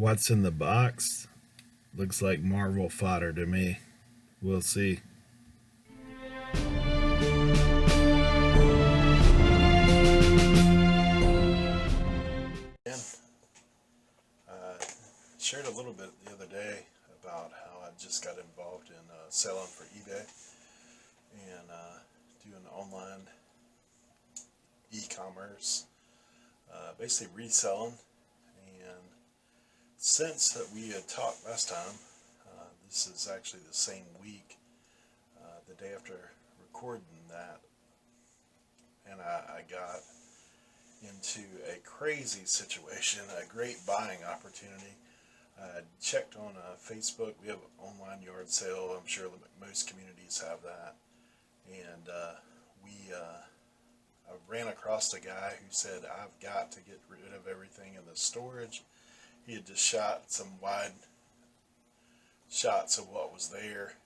What's in the box? Looks like Marvel fodder to me. We'll see. And shared a little bit the other day about how I just got involved in selling for eBay and doing online e-commerce, basically reselling. And since that we had talked last time, this is actually the same week, the day after recording that, and I got into a crazy situation, a great buying opportunity. I checked on Facebook. We have an online yard sale. I'm sure most communities have that. And I ran across a guy who said, I've got to get rid of everything in the storage. He had just shot some wide shots of what was there.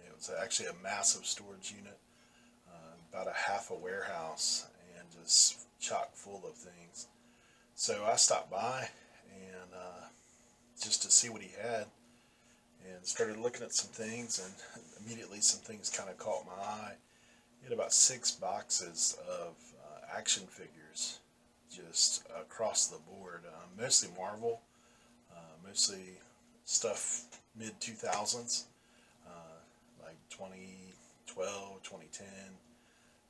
It was actually a massive storage unit, about a half a warehouse, and just chock full of things. So I stopped by and just to see what he had, and started looking at some things, and immediately some things kind of caught my eye. He had about 6 boxes of action figures just across the board, mostly Marvel, mostly stuff mid 2000s, like 2012, 2010,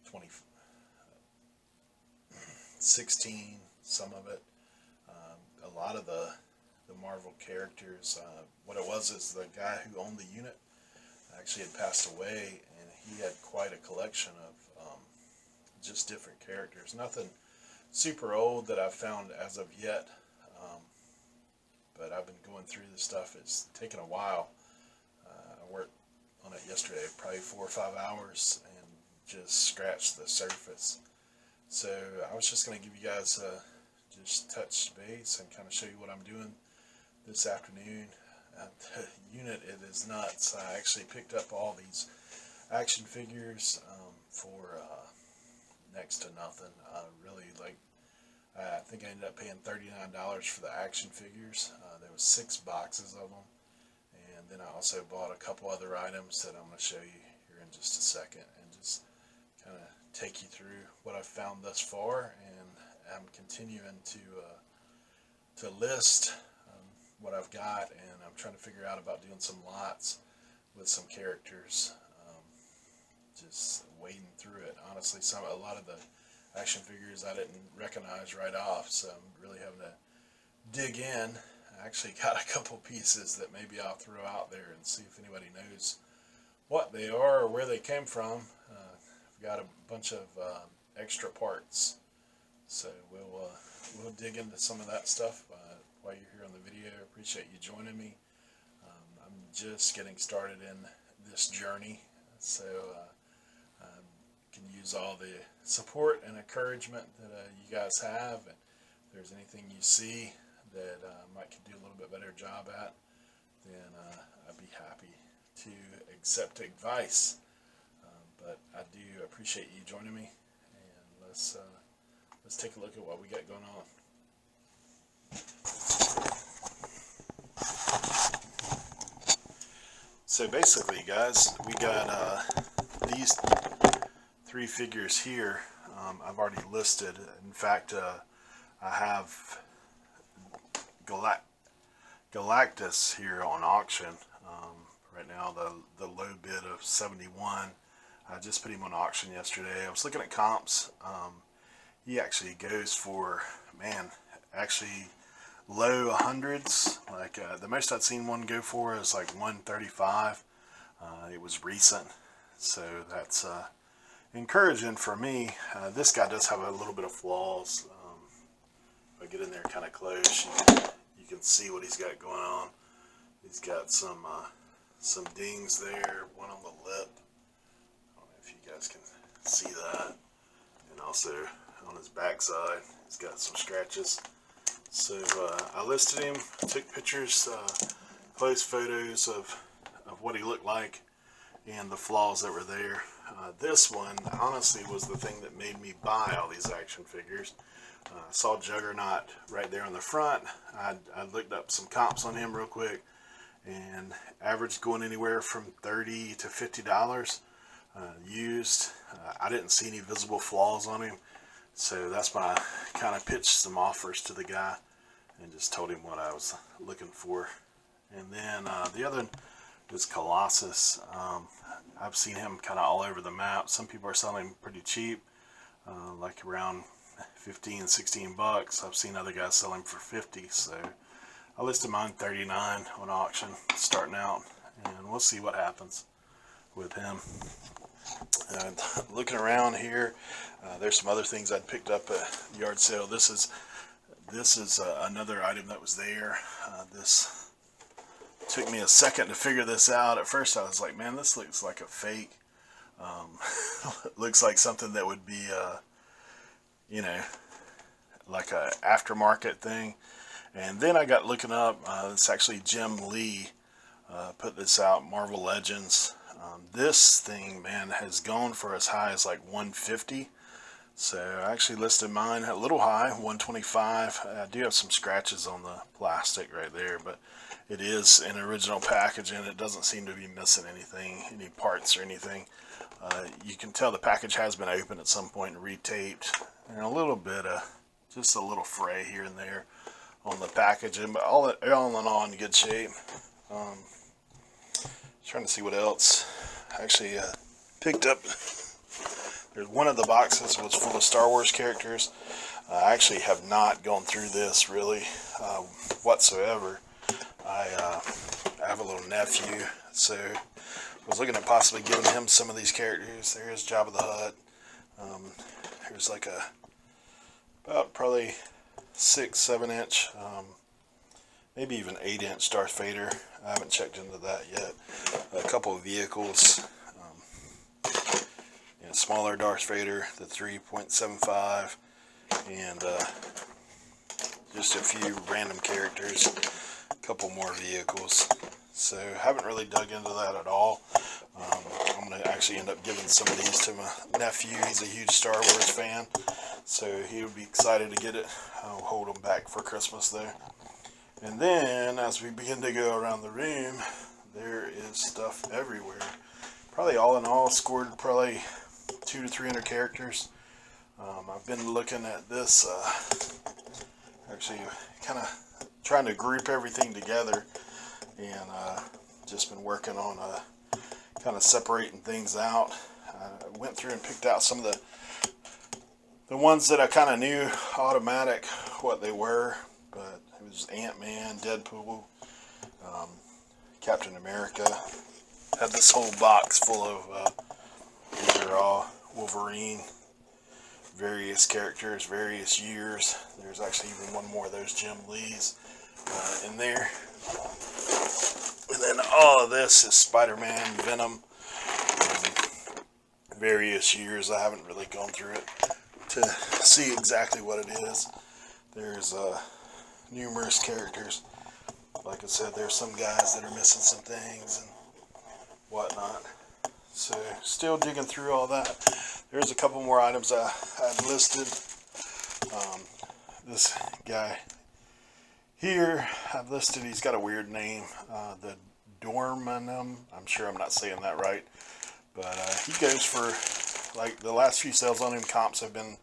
2016, some of it. A lot of the Marvel characters. What it was is the guy who owned the unit actually had passed away, and he had quite a collection of just different characters. Nothing super old that I've found as of yet, but I've been going through this stuff. It's taken a while. I worked on it yesterday, probably 4 or 5 hours, and just scratched the surface. So I was just going to give you guys just touch base and kind of show you what I'm doing this afternoon. The unit, it is nuts. I actually picked up all these action figures for next to nothing. Really, like, I think I ended up paying $39 for the action figures. There was 6 boxes of them, and then I also bought a couple other items that I'm going to show you here in just a second, and just kind of take you through what I've found thus far. And I'm continuing to list what I've got, and I'm trying to figure out about doing some lots with some characters. Just wading through it. Honestly, a lot of the action figures I didn't recognize right off, so I'm really having to dig in. I actually got a couple pieces that maybe I'll throw out there and see if anybody knows what they are or where they came from. I've got a bunch of extra parts, so we'll dig into some of that stuff while you're here on the video. I appreciate you joining me. I'm just getting started in this journey, so can use all the support and encouragement that you guys have. And if there's anything you see that I might could do a little bit better job at, then I'd be happy to accept advice. But I do appreciate you joining me, and let's take a look at what we got going on. So basically, guys, we got these 3 figures here. I've already listed. In fact, I have Galactus here on auction. Right now, the low bid of 71. I just put him on auction yesterday. I was looking at comps. He actually goes for, man, actually low hundreds. Like the most I'd seen one go for is like 135. It was recent, so that's encouraging for me. This guy does have a little bit of flaws. If I get in there kind of close, you can see what he's got going on. He's got some dings there, one on the lip. I don't know if you guys can see that, and also on his backside, he's got some scratches. So I listed him, took pictures, close photos of what he looked like and the flaws that were there. This one, honestly, was the thing that made me buy all these action figures. I saw Juggernaut right there on the front. I looked up some comps on him real quick, and average going anywhere from $30 to $50 used. I didn't see any visible flaws on him, so that's when I kind of pitched some offers to the guy and just told him what I was looking for. And then the other one is Colossus. I've seen him kind of all over the map. Some people are selling him pretty cheap, like around 15, 16 bucks. I've seen other guys sell him for 50, so I listed mine 39 on auction starting out, and we'll see what happens with him. Looking around here, there's some other things I'd picked up at the yard sale. This is another item that was there. This took me a second to figure this out. At first I was like, man, this looks like a fake. Looks like something that would be, you know, like a aftermarket thing. And then I got looking up, it's actually Jim Lee put this out, Marvel Legends. This thing, man, has gone for as high as like 150. So I actually listed mine a little high, 125. I do have some scratches on the plastic right there, but it is an original package and it doesn't seem to be missing anything, any parts or anything. You can tell the package has been opened at some point and retaped, and a little bit of, just a little fray here and there on the packaging, but all in all in good shape. Trying to see what else. I actually picked up, there's one of the boxes was full of Star Wars characters. I actually have not gone through this really whatsoever. I have a little nephew, so I was looking at possibly giving him some of these characters. There's Jabba the Hutt. Here's like about probably 6-7 inch, maybe even 8-inch Darth Vader. I haven't checked into that yet. A couple of vehicles, smaller Darth Vader, the 3.75, and just a few random characters, a couple more vehicles. So haven't really dug into that at all. I'm going to actually end up giving some of these to my nephew. He's a huge Star Wars fan, so he would be excited to get it. I'll hold them back for Christmas there. And then as we begin to go around the room, there is stuff everywhere. Probably all in all scored probably 200 to 300 characters. I've been looking at this, actually kind of trying to group everything together, and just been working on kind of separating things out. I went through and picked out some of the ones that I kind of knew automatic what they were, but it was Ant-Man, Deadpool, Captain America. Had this whole box full of these are all Wolverine, various characters, various years. There's actually even one more of those Jim Lees in there. And then all of this is Spider-Man, Venom, various years. I haven't really gone through it to see exactly what it is. There's numerous characters. Like I said, there's some guys that are missing some things and whatnot. So still digging through all that. There's a couple more items I've listed. This guy here I've listed, he's got a weird name, the Dormanum. I'm sure I'm not saying that right, but he goes for, like, the last few sales on him, comps have been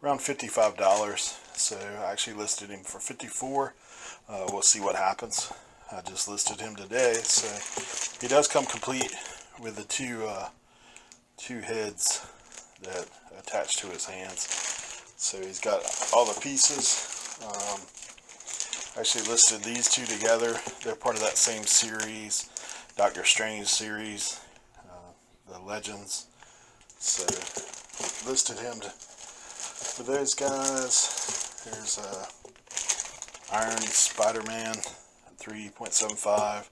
around $55. So I actually listed him for $54. We'll see what happens. I just listed him today, so he does come complete with the two heads that attach to his hands. So he's got all the pieces. Actually listed these two together. They're part of that same series, Doctor Strange series, the Legends. So listed him for those guys. There's Iron Spider-Man 3.75. I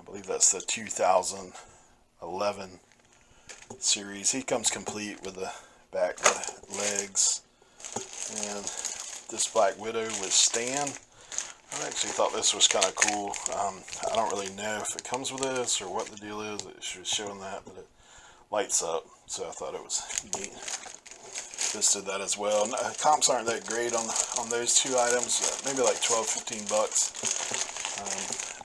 believe that's the 2011 series. He comes complete with the back legs. And this Black Widow with Stan. I actually thought this was kind of cool. I don't really know if it comes with this or what the deal is. It was showing that, but it lights up. So I thought it was neat. Listed that as well. No, comps aren't that great on those two items. Maybe like 12, 15 bucks.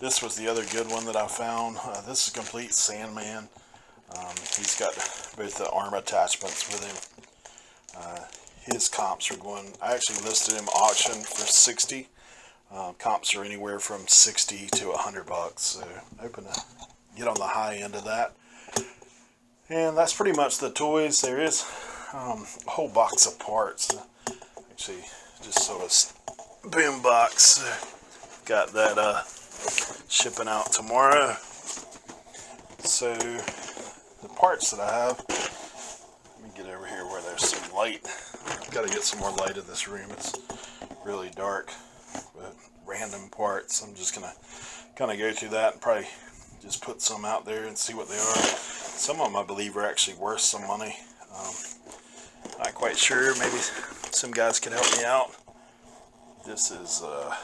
This was the other good one that I found. This is Complete Sandman. He's got both the arm attachments with him. His comps are going, I actually listed him auction for 60. Comps are anywhere from 60 to 100 bucks. So I'm hoping to get on the high end of that. And that's pretty much the toys. There is a whole box of parts. Actually, just saw a boom box. Got that shipping out tomorrow. So the parts that I have, let me get over here where there's some light. I've got to get some more light in this room. It's really dark. But random parts. I'm just gonna kind of go through that and probably just put some out there and see what they are. Some of them I believe are actually worth some money. Not quite sure. Maybe some guys can help me out. This is a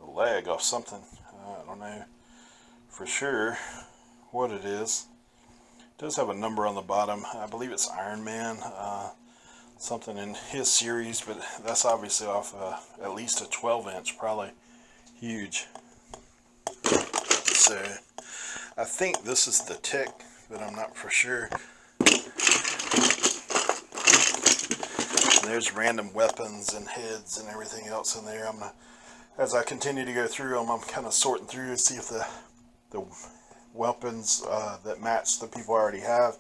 leg off something. I don't know for sure what it is. It does have a number on the bottom. I believe it's Iron Man. Something in his series, but that's obviously off at least a 12-inch, probably huge. So I think this is the Tick, but I'm not for sure. And there's random weapons and heads and everything else in there. As I continue to go through them, I'm kind of sorting through to see if the weapons that match the people I already have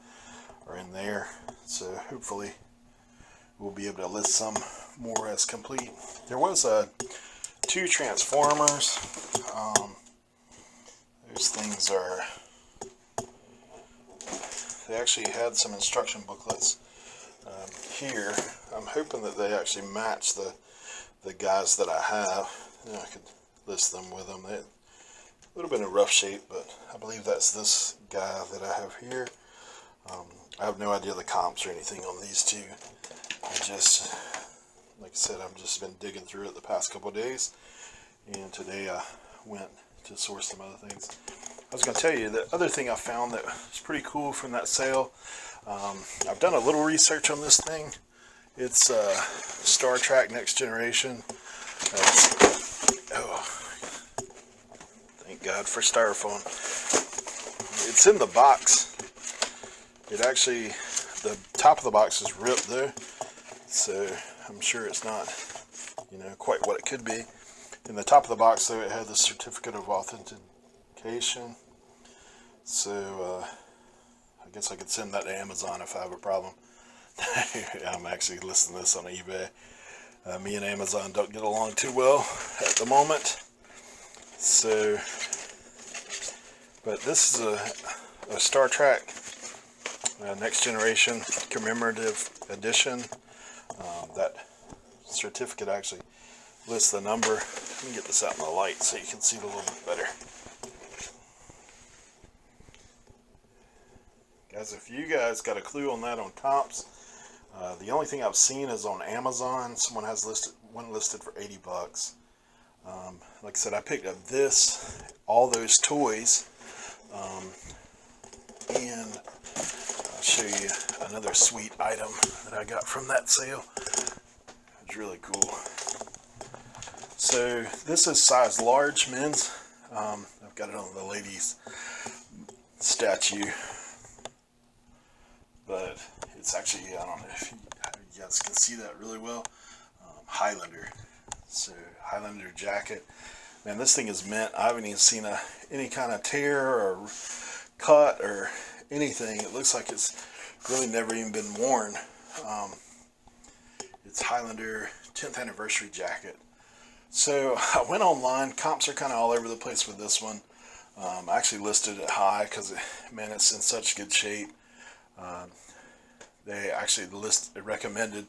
are in there. So hopefully we'll be able to list some more as complete. There was two Transformers. Those things are, they actually had some instruction booklets here. I'm hoping that they actually match the guys that I have. I could list them with them. They're a little bit in rough shape, but I believe that's this guy that I have here. I have no idea the comps or anything on these two. Like I said, I've just been digging through it the past couple of days, and today I went to source some other things. I was going to tell you the other thing I found that was pretty cool from that sale. I've done a little research on this thing. It's Star Trek Next Generation. Oh, thank God for Styrofoam. It's in the box. It actually, the top of the box is ripped though, so I'm sure it's not, quite what it could be. In the top of the box though, it had the certificate of authentication. So I guess I could send that to Amazon if I have a problem. I'm actually listing this on eBay. Me and Amazon don't get along too well at the moment. So, but this is a Star Trek Next Generation commemorative edition. That certificate actually lists the number. Let me get this out in the light so you can see it a little bit better. Guys, if you guys got a clue on that on comps, the only thing I've seen is on Amazon. Someone has one listed for 80 bucks. Like I said, I picked up all those toys, and I'll show you another sweet item that I got from that sale. It's really cool. So this is size large men's. I've got it on the ladies statue, but it's actually, I don't know if you guys can see that really well. Highlander. So Highlander jacket. Man, this thing is mint. I haven't even seen any kind of tear or cut or anything. It looks like it's really never even been worn. It's Highlander 10th anniversary jacket. So I went online. Comps are kind of all over the place with this one. I actually listed it high because, man, it's in such good shape. They actually recommended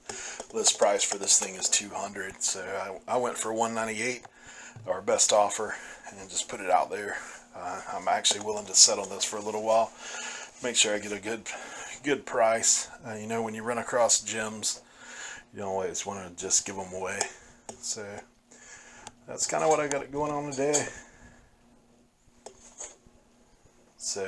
list price for this thing is $200. So I went for $198, our best offer, and just put it out there. I'm actually willing to settle this for a little while. Make sure I get a good price. When you run across gems, you don't always want to just give them away. So that's kind of what I got going on today. So